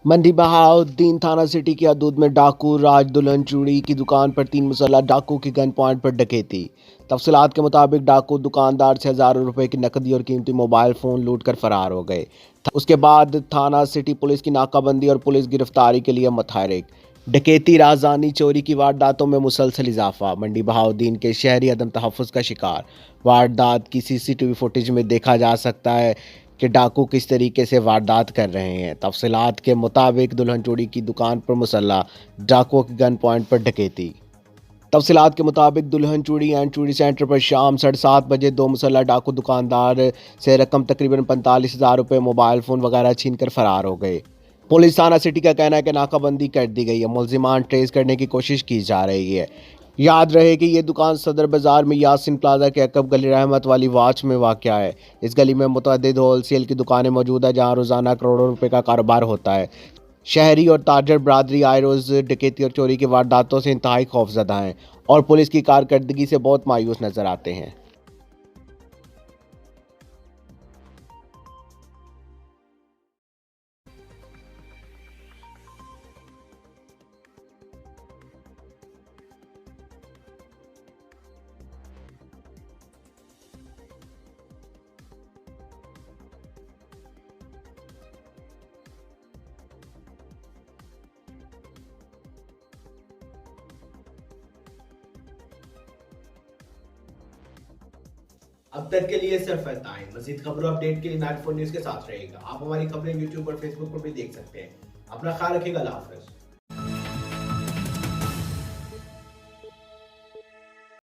मंडी बहाउद्दीन थाना सिटी की हदूद में डाकू राज दुल्हन चूड़ी की दुकान पर 3 मुसल्लह डाकू की गन पॉइंट पर डकैती। तफसीलात के मुताबिक डाकू दुकानदार से हज़ारों रुपए की नकदी और कीमती मोबाइल फ़ोन लूट कर फरार हो गए। उसके बाद थाना सिटी पुलिस की नाकाबंदी और पुलिस गिरफ्तारी के लिए मुतहरिक। डकैती, राजधानी चोरी की वारदातों में मुसलसल इजाफा। मंडी बहाउद्दीन के शहरी अदम तहफ़्फ़ुज़ का शिकार। वारदात की सीसीटीवी फुटेज में देखा जा सकता है कि डाकू किस तरीके से वारदात कर रहे हैं। तफसीलात के मुताबिक दुल्हन चूड़ी की दुकान पर मुसल्ला डाकुओं की गन पॉइंट पर डकैती। तफसीलात के मुताबिक दुल्हन चूड़ी एंड चूड़ी सेंटर पर शाम 7:30 बजे 2 मुसल्ला डाकू दुकानदार से रकम तकरीबन 45,000 रुपये, मोबाइल फ़ोन वगैरह छीन कर फरार हो गए। पुलिस थाना सिटी का कहना है कि नाकाबंदी कर दी गई है, मुलजिमान ट्रेस करने की कोशिश की जा रही है। याद रहे कि ये दुकान सदर बाज़ार में यासिन प्लाजा के अकब गली रहमत वाली वाच में वाक़या है। इस गली में मुतअद्दिद होलसेल की दुकानें मौजूद है जहाँ रोज़ाना करोड़ों रुपए का कारोबार होता है। शहरी और ताजर बरादरी आए रोज़ डकैती और चोरी की वारदातों से इंतहाई खौफजदा हैं और पुलिस की कारकर्दगी से बहुत मायूस नज़र आते हैं। अब तक के लिए सिर्फ इतना ही। मजीद खबरों अपडेट के लिए नाइट 4 न्यूज के साथ रहेगा। आप हमारी खबरें यूट्यूब और फेसबुक पर भी देख सकते हैं। अपना ख्याल रखिएगा। अल्लाह हाफिज।